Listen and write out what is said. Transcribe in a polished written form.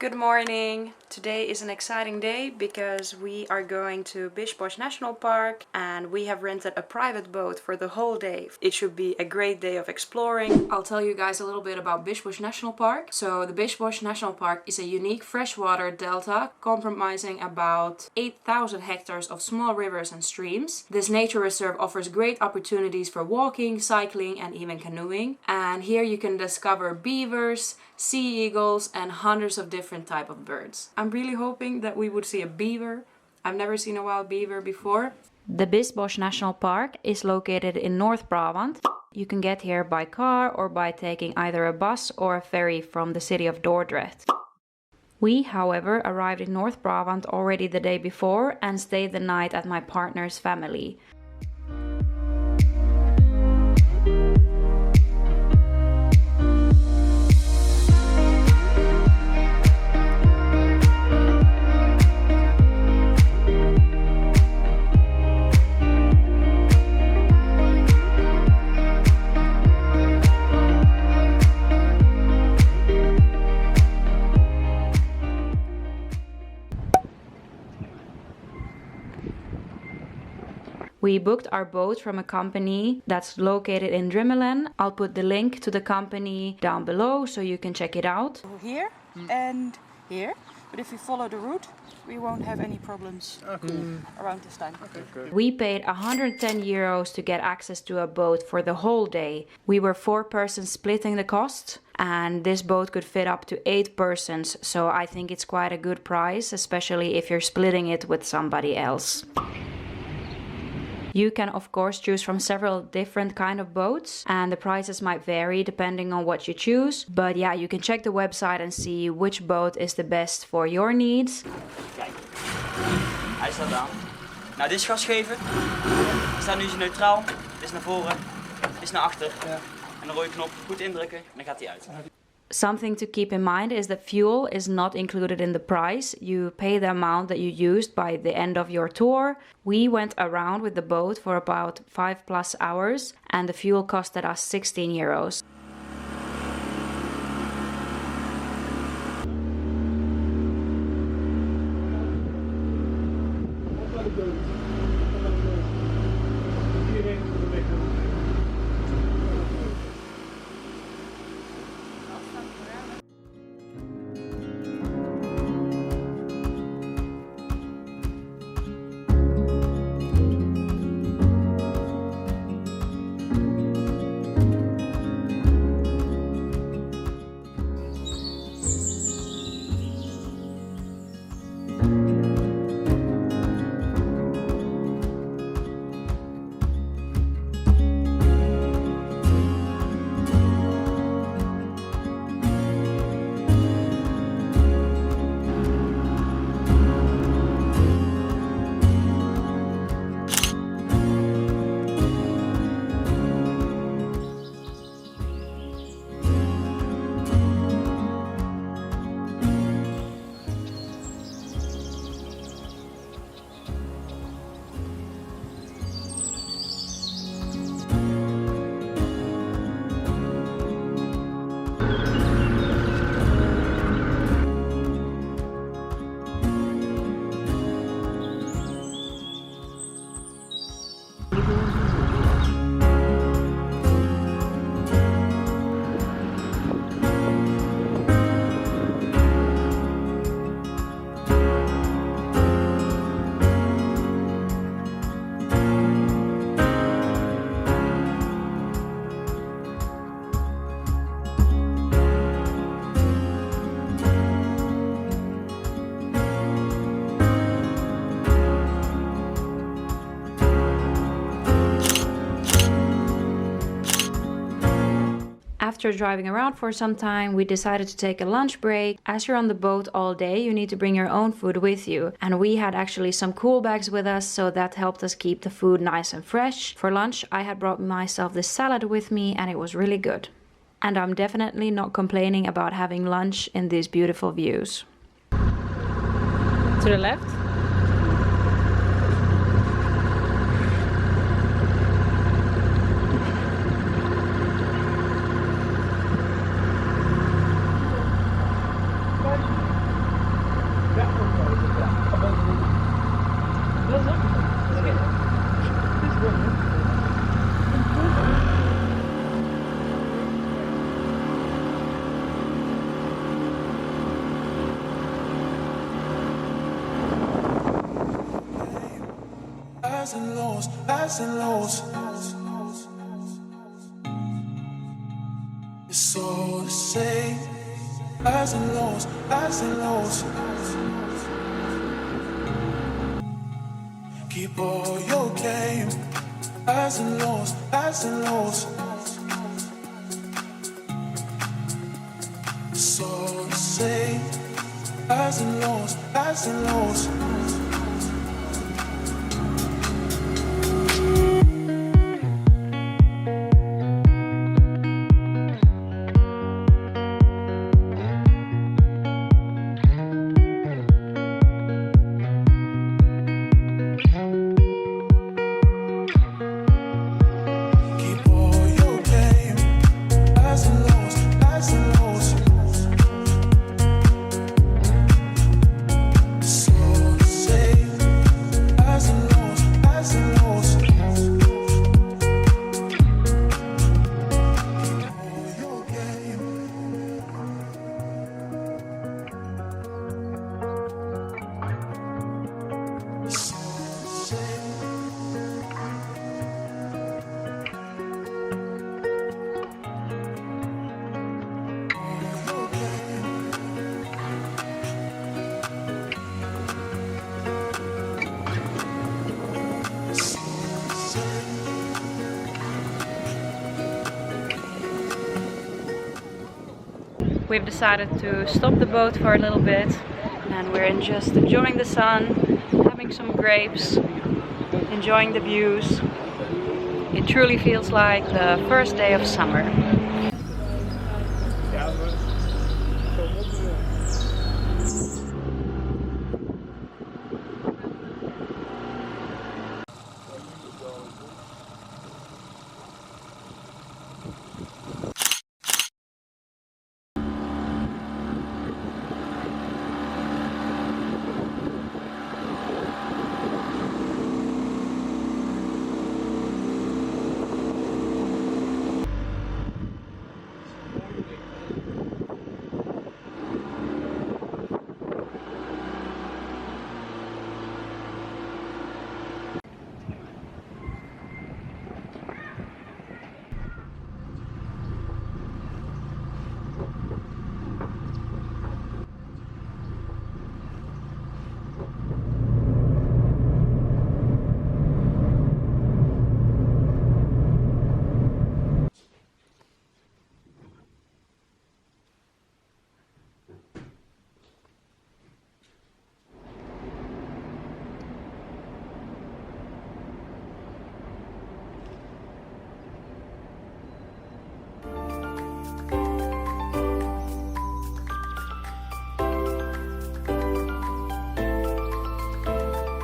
Good morning! Today is an exciting day because we are going to Biesbosch National Park and we have rented a private boat for the whole day. It should be a great day of exploring. I'll tell you guys a little bit about Biesbosch National Park. So the Biesbosch National Park is a unique freshwater delta comprising about 8,000 hectares of small rivers and streams. This nature reserve offers great opportunities for walking, cycling and even canoeing. And here you can discover beavers, sea eagles and hundreds of different types of birds. I'm really hoping that we would see a beaver. I've never seen a wild beaver before. The Biesbosch National Park is located in North Brabant. You can get here by car or by taking either a bus or a ferry from the city of Dordrecht. We, however, arrived in North Brabant already the day before and stayed the night at my partner's family. We booked our boat from a company that's located in Drimmelen. I'll put the link to the company down below so you can check it out. Here and here, but if we follow the route, we won't have any problems around this time. Okay. We paid 110 euros to get access to a boat for the whole day. We were 4 persons splitting the cost, and this boat could fit up to 8 persons, so I think it's quite a good price, especially if you're splitting it with somebody else. You can of course choose from several different kind of boats and the prices might vary depending on what you choose. But yeah, you can check the website and see which boat is the best for your needs. Kijk, hij staat aan. Nou, dit is gas geven. Hij staat nu neutraal. Dit is naar voren, dit is naar achter. Ja. En de rode knop goed indrukken en dan gaat hij uit. Something to keep in mind is that fuel is not included in the price. You pay the amount that you used by the end of your tour. We went around with the boat for about 5+ hours and the fuel costed us 16 euros. After driving around for some time, we decided to take a lunch break. As you're on the boat all day, you need to bring your own food with you. And we had actually some cool bags with us, so that helped us keep the food nice and fresh. For lunch, I had brought myself this salad with me and it was really good. And I'm definitely not complaining about having lunch in these beautiful views. To the left. Highs and lows, highs and lows. It's all the same. Highs and lows, highs and lows. Keep all your game. Highs and lows, highs and lows. It's all the same. Highs and lows, highs and lows. We've decided to stop the boat for a little bit and we're just enjoying the sun, having some grapes, enjoying the views. It truly feels like the first day of summer.